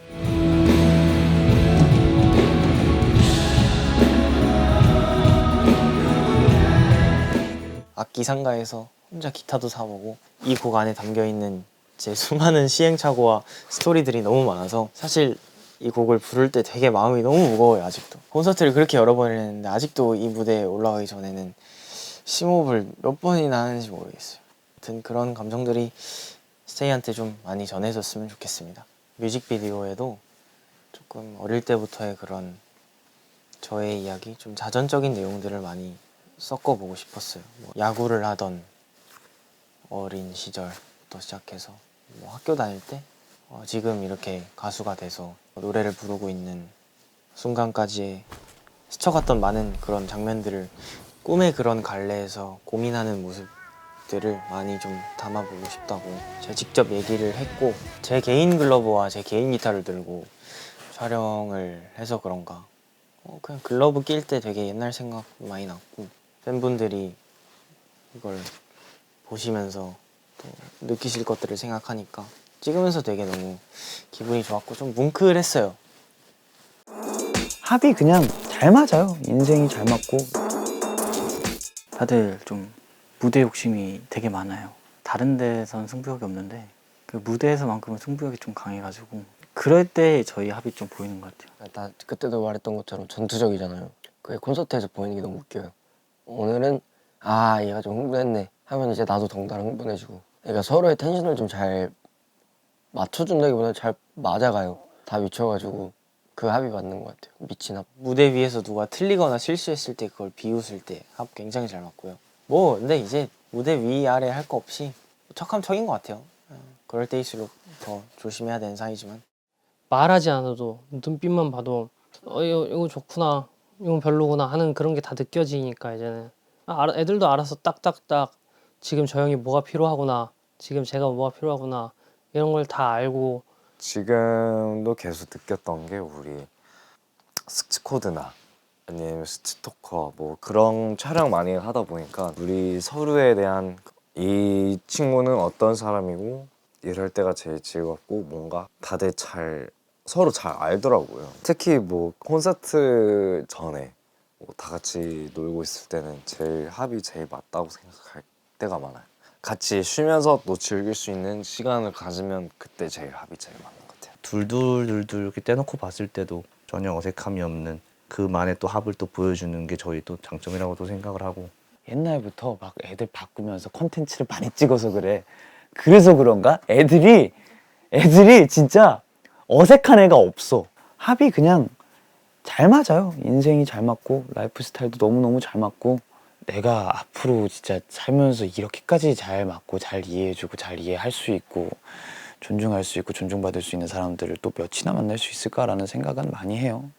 악기 상가에서 혼자 기타도 사보고 이 곡 안에 담겨있는 제 수많은 시행착오와 스토리들이 너무 많아서 사실 이 곡을 부를 때 되게 마음이 너무 무거워요. 아직도 콘서트를 그렇게 여러 번을 했는데 아직도 이 무대에 올라가기 전에는 심호흡을 몇 번이나 하는지 모르겠어요. 아무튼 그런 감정들이 스테이한테 좀 많이 전해졌으면 좋겠습니다. 뮤직비디오에도 조금 어릴 때부터의 그런 저의 이야기, 좀 자전적인 내용들을 많이 섞어보고 싶었어요. 뭐 야구를 하던 어린 시절부터 시작해서 뭐 학교 다닐 때 지금 이렇게 가수가 돼서 노래를 부르고 있는 순간까지 스쳐갔던 많은 그런 장면들을, 꿈의 그런 갈래에서 고민하는 모습들을 많이 좀 담아보고 싶다고 제가 직접 얘기를 했고, 제 개인 글러브와 제 개인 기타를 들고 촬영을 해서 그런가 그냥 글러브 낄 때 되게 옛날 생각 많이 났고, 팬분들이 이걸 보시면서 또 느끼실 것들을 생각하니까 찍으면서 되게 너무 기분이 좋았고 좀 뭉클했어요. 합이 그냥 잘 맞아요. 인생이 잘 맞고. 다들 좀 무대 욕심이 되게 많아요. 다른 데선 승부욕이 없는데 그 무대에서만큼은 승부욕이 좀 강해가지고 그럴 때 저희 합이 좀 보이는 것 같아요. 나 그때도 말했던 것처럼 전투적이잖아요. 그게 콘서트에서 보이는 게 너무 웃겨요. 오늘은 얘가 좀 흥분했네 하면 이제 나도 덩달아 흥분해지고, 그러니까 서로의 텐션을 좀 잘 맞춰준다기보다 잘 맞아가요. 다 미쳐가지고 그 합이 맞는 것 같아요. 미친 합. 무대 위에서 누가 틀리거나 실수했을 때 그걸 비웃을 때 합 굉장히 잘 맞고요. 뭐 근데 이제 무대 위 아래 할 거 없이 척하면 척인 것 같아요. 그럴 때일수록 더 조심해야 되는 사이지만 말하지 않아도 눈빛만 봐도 이거 좋구나, 이건 별로구나 하는 그런 게 다 느껴지니까 이제는 애들도 알아서 딱딱딱 지금 저 형이 뭐가 필요하구나, 지금 제가 뭐가 필요하구나 이런 걸 다 알고. 지금도 계속 느꼈던 게, 우리 스치코드나 아니면 스치토커 뭐 그런 촬영 많이 하다 보니까 우리 서로에 대한, 이 친구는 어떤 사람이고 이럴 때가 제일 즐겁고 뭔가 다들 서로 잘 알더라고요. 특히 뭐 콘서트 전에 뭐 다 같이 놀고 있을 때는 제일 합이 제일 맞다고 생각할 때가 많아요. 같이 쉬면서 또 즐길 수 있는 시간을 가지면 그때 제일 합이 제일 맞는 것 같아요. 둘둘 이렇게 떼놓고 봤을 때도 전혀 어색함이 없는 그만의 또 합을 또 보여주는 게 저희 또 장점이라고도 생각을 하고. 옛날부터 막 애들 바꾸면서 콘텐츠를 많이 찍어서 그래. 그래서 그런가? 애들이 진짜 어색한 애가 없어. 합이 그냥 잘 맞아요. 인생이 잘 맞고 라이프 스타일도 너무너무 잘 맞고, 내가 앞으로 진짜 살면서 이렇게까지 잘 맞고 잘 이해해주고 잘 이해할 수 있고 존중할 수 있고 존중받을 수 있는 사람들을 또 몇이나 만날 수 있을까라는 생각은 많이 해요.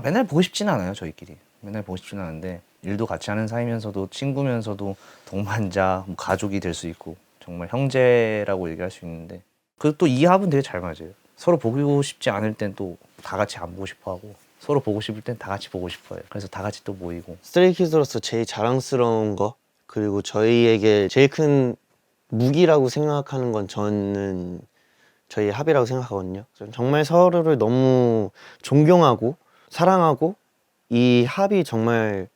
맨날 보고 싶지는 않아요. 저희끼리 맨날 보고 싶지는 않은데, 일도 같이 하는 사이면서도 친구면서도 동반자, 뭐 가족이 될 수 있고 정말 형제라고 얘기할 수 있는데, 그리고 또 이 합은 되게 잘 맞아요. 서로 보고 싶지 않을 땐 또 다 같이 안 보고 싶어 하고, 서로 보고 싶을 땐 다 같이 보고 싶어요. 그래서 다 같이 또 모이고. 스트레이키즈로서 제일 자랑스러운 거, 그리고 저희에게 제일 큰 무기라고 생각하는 건 저는 저희 합이라고 생각하거든요. 정말 서로를 너무 존경하고 사랑하고, 이 합이 정말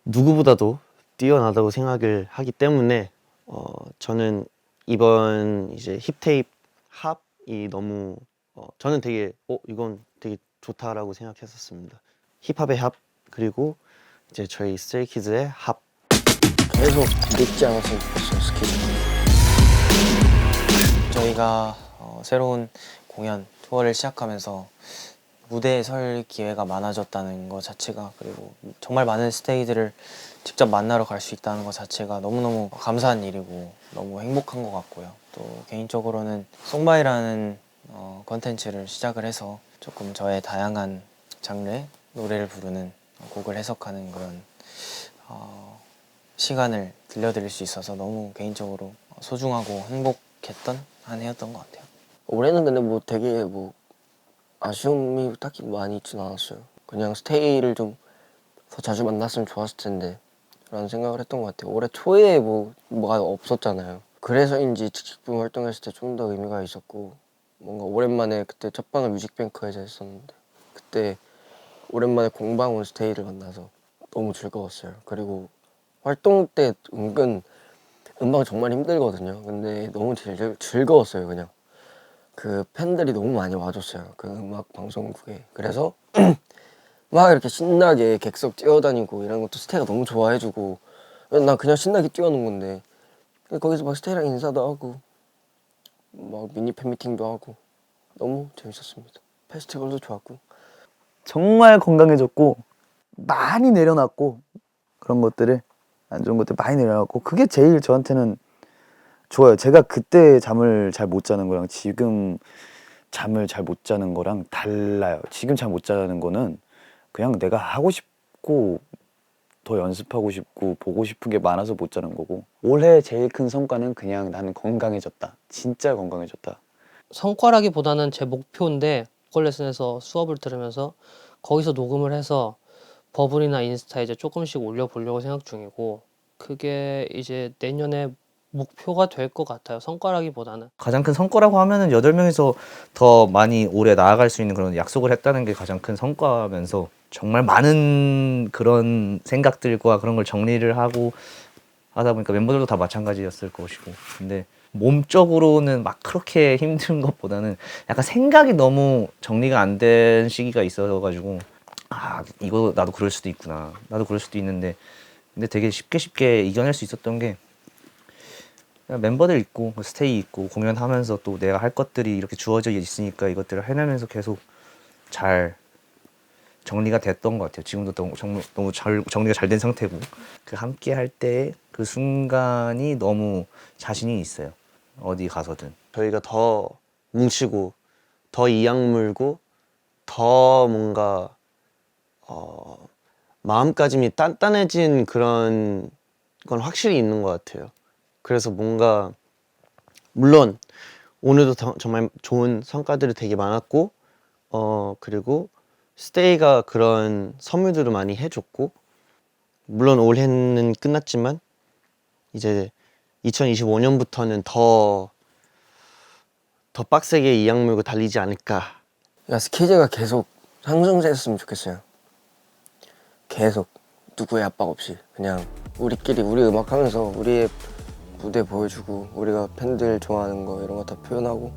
누구보다도 뛰어나다고 생각을 하기 때문에 저는 이번 이제 힙테이프 합이 너무 저는 되게 이건 되게 좋다라고 생각했었습니다. 힙합의 합, 그리고 이제 저희 스트레이키즈의 합. 계속 늦지 않았으면 좋겠어요. 스케줄. 저희가 새로운 공연 투어를 시작하면서 무대에 설 기회가 많아졌다는 것 자체가, 그리고 정말 많은 스테이들을 직접 만나러 갈 수 있다는 것 자체가 너무너무 감사한 일이고 너무 행복한 것 같고요. 또 개인적으로는 송바이라는 컨텐츠를 시작을 해서 조금 저의 다양한 장르의 노래를 부르는 곡을 해석하는 그런 시간을 들려드릴 수 있어서 너무 개인적으로 소중하고 행복했던 한 해였던 것 같아요. 올해는 근데 뭐 되게 뭐 아쉬움이 딱히 많이 있진 않았어요. 그냥 스테이를 좀 더 자주 만났으면 좋았을 텐데 라는 생각을 했던 것 같아요. 올해 초에 뭐가 없었잖아요. 그래서인지 직직분 활동했을 때 좀 더 의미가 있었고, 뭔가 오랜만에 그때 첫 방을 뮤직뱅크에서 했었는데 그때 오랜만에 공방 온 스테이를 만나서 너무 즐거웠어요. 그리고 활동 때 은근 음방 정말 힘들거든요. 근데 너무 즐거웠어요. 그냥 그 팬들이 너무 많이 와줬어요. 그 음악 방송국에. 그래서 막 이렇게 신나게 객석 뛰어다니고 이런 것도 스테이가 너무 좋아해주고, 난 그냥 신나게 뛰어노는 건데 거기서 막 스테이랑 인사도 하고 막 미니 팬미팅도 하고 너무 재밌었습니다. 페스티벌도 좋았고. 정말 건강해졌고 많이 내려놨고, 그런 것들을 안 좋은 것들 많이 내려놨고, 그게 제일 저한테는 좋아요. 제가 그때 잠을 잘 못 자는 거랑 지금 잠을 잘 못 자는 거랑 달라요. 지금 잠 못 자는 거는 그냥 내가 하고 싶고 더 연습하고 싶고 보고 싶은 게 많아서 못 자는 거고, 올해 제일 큰 성과는 그냥 나는 건강해졌다. 진짜 건강해졌다. 성과라기보다는 제 목표인데, 보컬 레슨에서 수업을 들으면서 거기서 녹음을 해서 버블이나 인스타에 이제 조금씩 올려보려고 생각 중이고, 그게 이제 내년에 목표가 될 것 같아요. 성과라기보다는. 가장 큰 성과라고 하면은 8명이서 더 많이 오래 나아갈 수 있는 그런 약속을 했다는 게 가장 큰 성과면서, 정말 많은 그런 생각들과 그런 걸 정리를 하고 하다 보니까 멤버들도 다 마찬가지였을 것이고, 근데 몸적으로는 막 그렇게 힘든 것보다는 약간 생각이 너무 정리가 안 된 시기가 있어가지고, 아 이거 나도 그럴 수도 있구나, 나도 그럴 수도 있는데, 근데 되게 쉽게 이겨낼 수 있었던 게, 멤버들 있고 스테이 있고 공연하면서 또 내가 할 것들이 이렇게 주어져 있으니까 이것들을 해내면서 계속 잘 정리가 됐던 것 같아요. 지금도 너무 잘 정리가 잘 된 상태고, 그 함께 할 때 그 순간이 너무 자신이 있어요. 어디 가서든 저희가 더 뭉치고 더 이악 물고 더 뭔가 마음가짐이 단단해진 그런 건 확실히 있는 것 같아요. 그래서 뭔가 물론 오늘도 정말 좋은 성과들이 되게 많았고, 그리고 스테이가 그런 선물들을 많이 해줬고, 물론 올해는 끝났지만 이제 2025년부터는 더 빡세게 이악 물고 달리지 않을까. 스키즈가 계속 상승했으면 좋겠어요. 계속 누구의 압박 없이 그냥 우리끼리 우리 음악 하면서 우리의 무대 보여주고 우리가 팬들 좋아하는 거 이런 거 다 표현하고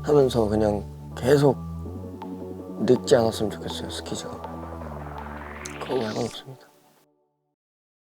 하면서 그냥 계속 늙지 않았으면 좋겠어요. 스키즈가. 그거 말고는 없습니다.